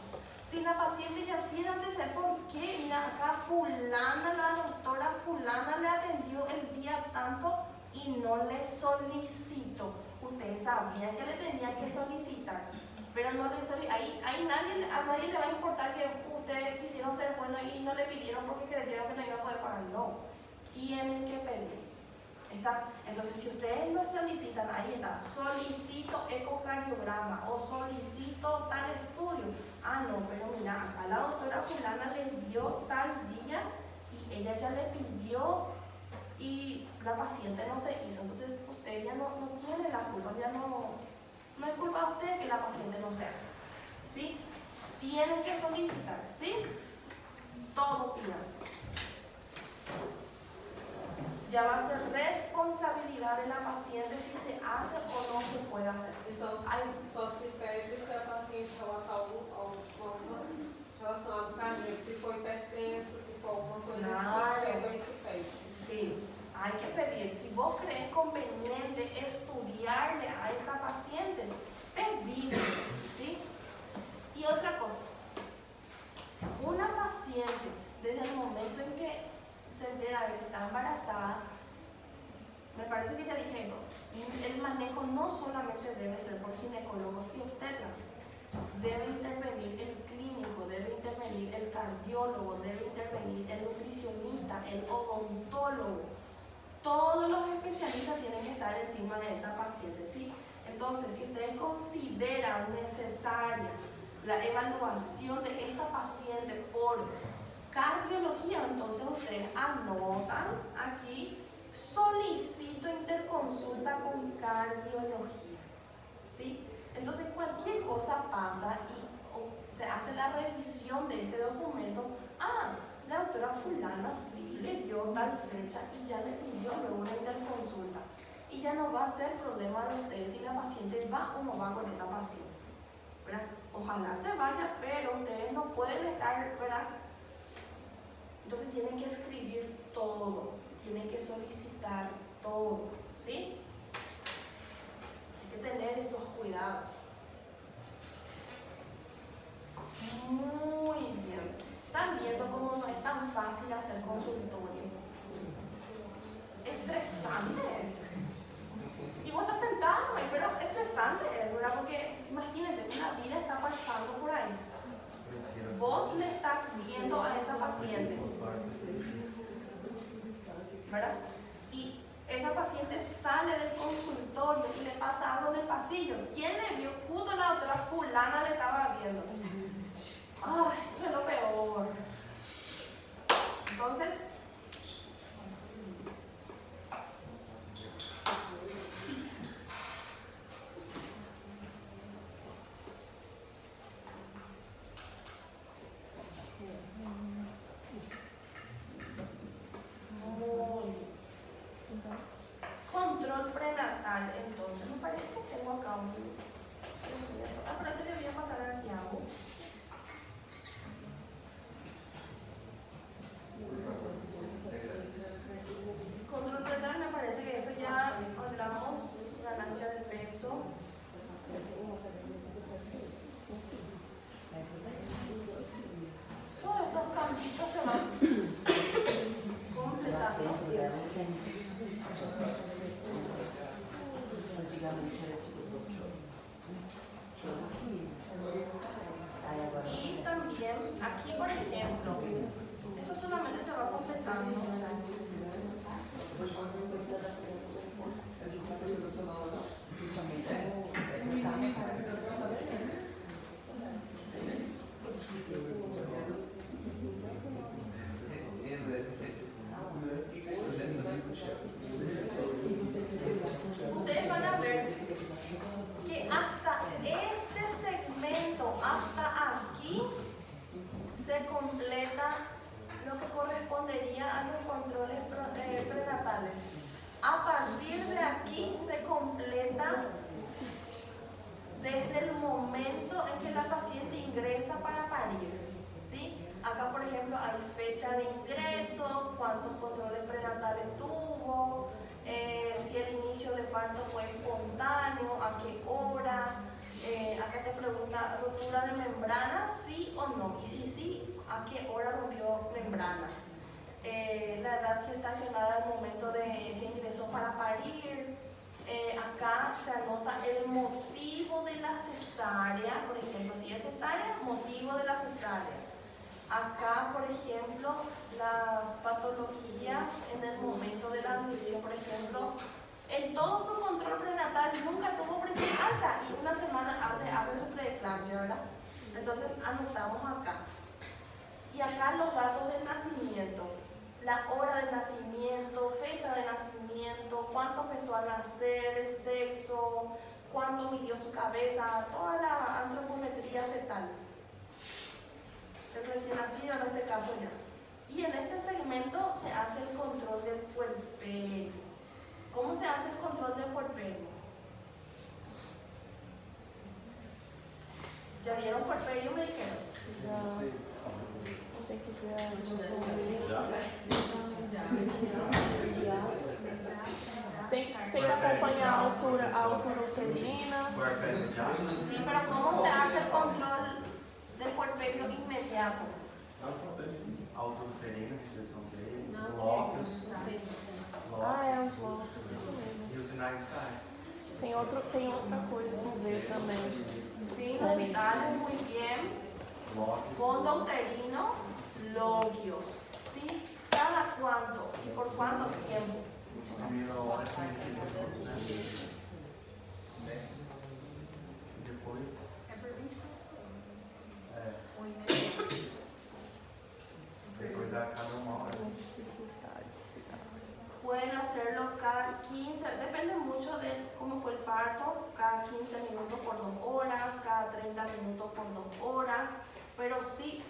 A: Si la paciente ya tiene antecedentes, ¿por qué? Mira, acá fulana, la doctora fulana le atendió el día tanto y no le solicitó. Ustedes sabían que le tenían que solicitar, pero no le solicitó. Ahí a nadie le va a importar que ustedes quisieron ser buenos y no le pidieron porque creyeron que no iba a poder pagar. No, tienen que pedir. Entonces, si ustedes lo solicitan, ahí está, solicito ecocardiograma o solicito tal estudio. Ah, no, pero mira, acá la doctora fulana le dio tal día y ella ya le pidió y la paciente no se hizo. Entonces, usted ya no tiene la culpa, ya no es culpa de usted que la paciente no se haga. ¿Sí? Tienen que solicitar, ¿sí? Todo pidan. Ya va a ser responsabilidad de la paciente si se hace o no se puede hacer.
C: Então, só se pede se a paciente relatar alguma relacionado cardíaco, se for hipertensa, se for alguma coisa assim, chega e se pede.
A: Sí, hay que pedir. Si vos crees conveniente estudiarle a esa paciente, pedile, ¿sí? Y otra cosa, una paciente, desde el momento en que se entera de que está embarazada, me parece que ya dije, el manejo no solamente debe ser por ginecólogos y obstetras, debe intervenir el clínico, debe intervenir el cardiólogo, debe intervenir el nutricionista, el odontólogo. Todos los especialistas tienen que estar encima de esa paciente, ¿sí? Entonces, si ustedes consideran necesaria la evaluación de esta paciente por cardiología, entonces ustedes anotan aquí, solicito interconsulta con cardiología, ¿sí? Entonces cualquier cosa pasa y se hace la revisión de este documento. Ah, la doctora fulana sí le dio tal fecha y ya le pidió luego una interconsulta. Y ya no va a ser problema de ustedes si la paciente va o no va con esa paciente, ¿verdad? Ojalá se vaya, pero ustedes no pueden estar, ¿verdad? Entonces tienen que escribir todo, tienen que solicitar todo, ¿sí? Hay que tener esos cuidados. Muy bien. Están viendo cómo no es tan fácil hacer consultorio. Estresante es. Y vos estás sentado ahí, pero estresante es, ¿verdad? Porque imagínense, una vida está pasando por ahí. Vos le estás viendo a esa paciente, ¿verdad? Y esa paciente sale del consultorio y le pasa algo del pasillo. ¿Quién le vio? Justo la doctora fulana le estaba viendo. Ay, eso es lo peor. Entonces, control prenatal, entonces, me parece que tengo acá un... Aparte le voy a pasar a Tiago. Control prenatal, me parece que esto ya hablamos, ganancia de peso. Todos estos cambios se van completando. Y también aquí, por ejemplo, esto solamente se va completando. Ustedes van a ver que hasta este segmento, hasta aquí, se completa lo que correspondería a los controles prenatales. A partir de aquí se completa desde el momento en que la paciente ingresa para parir, ¿sí? Acá, por ejemplo, hay fecha de ingreso, cuántos controles prenatales tuvo, si el inicio de parto fue espontáneo, a qué hora. Acá te pregunta, ¿ruptura de membranas, sí o no? Y si sí, ¿a qué hora rompió membranas? La edad gestacional al momento de que ingresó para parir. Acá se anota el motivo de la cesárea, por ejemplo, si es cesárea, motivo de la cesárea. Acá, por ejemplo, las patologías en el momento de la admisión, por por ejemplo, en todo su control prenatal nunca tuvo presión alta y una semana antes hace su preeclampsia, ¿verdad? Entonces anotamos acá. Y acá los datos del nacimiento, la hora del nacimiento, fecha de nacimiento, cuánto pesó al nacer, el sexo, cuánto midió su cabeza, toda la antropometría fetal. El recién nacido en este caso ya. Y en este segmento se hace el control del puerperio. ¿Cómo se hace el control del puerperio? ¿Ya vieron puerperio, me dijeron?
E: Tem que ver a tem que acompanhar a altura uterina.
D: Puerperio já.
A: Sí, pero ¿cómo se hace el control del puerperio inmediato?
D: Autouterina, restrição dele, lóquios,
E: Ah, é os lóbulos, isso mesmo.
D: e os sinais vitais.
E: Tem outra coisa que ver também.
A: Signos vitales, muy bien.
D: Lóquios.
A: Fondo uterino, logios. ¿Sí? ¿Cada cuánto? ¿Y por cuánto tiempo?
D: Primeira hora, 15 minutos, né? Depois. É. Depois a cada uma hora.
A: Pueden hacerlo cada 15, depende mucho de cómo fue el parto, cada 15 minutos por 2 horas, cada 30 minutos por 2 horas, pero sí,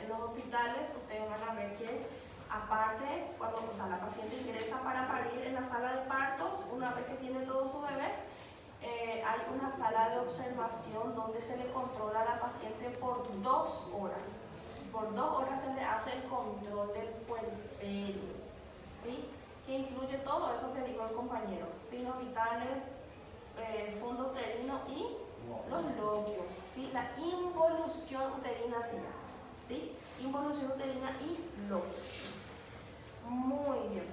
A: en los hospitales ustedes van a ver que aparte, cuando la paciente ingresa para parir en la sala de partos, una vez que tiene todo su bebé, hay una sala de observación donde se le controla a la paciente por 2 horas. Por 2 horas se le hace el control del puerperio, ¿sí? Que incluye todo eso que dijo el compañero, signos vitales, fondo uterino y los logios, ¿sí? La involución uterina se llama, ¿sí? Involución uterina y logios. Muy bien.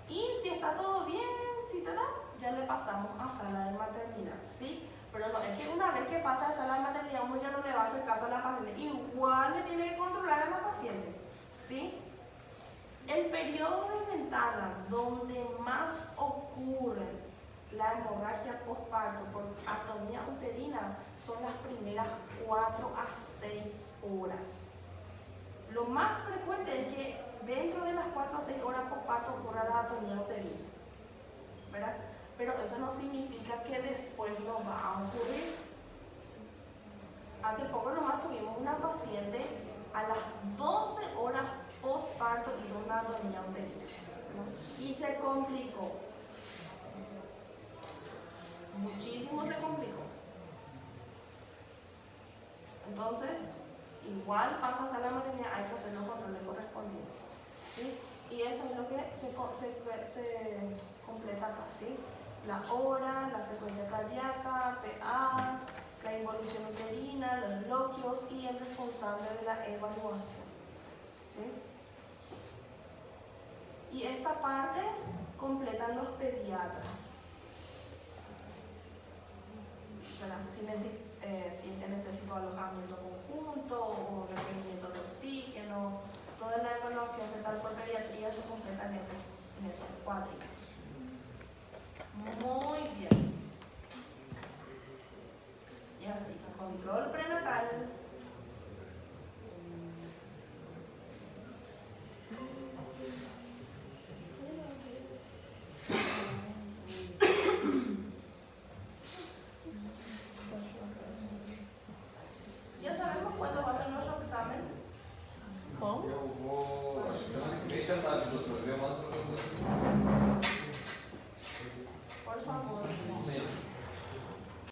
A: Y si está todo bien, ¿sí, te da? Ya le pasamos a sala de maternidad, ¿sí? Pero no, es que una vez que pasa de sala de maternidad, uno ya no le va a hacer caso a la paciente. Igual le tiene que controlar a la paciente, ¿sí? El periodo de ventana donde más ocurre la hemorragia postparto por atonía uterina son las primeras 4 a 6 horas. Lo más frecuente es que dentro de las 4 a 6 horas postparto ocurra la atonía uterina, ¿verdad? Pero eso no significa que después no va a ocurrir. Hace poco nomás tuvimos una paciente a las 12 horas postparto hizo una atonía uterina, ¿no? Y se complicó. Muchísimo se complicó. Entonces, igual pasa a sala de maternidad, hay que hacer los controles correspondientes, ¿sí? Y eso es lo que se completa acá, ¿sí? La hora, la frecuencia cardíaca, PA, la involución uterina, los loquios y el responsable de la evaluación, ¿sí? Y esta parte completan los pediatras. Si es que necesito alojamiento conjunto o requerimiento de oxígeno, toda la evaluación fetal por pediatría se completa en esos cuadritos.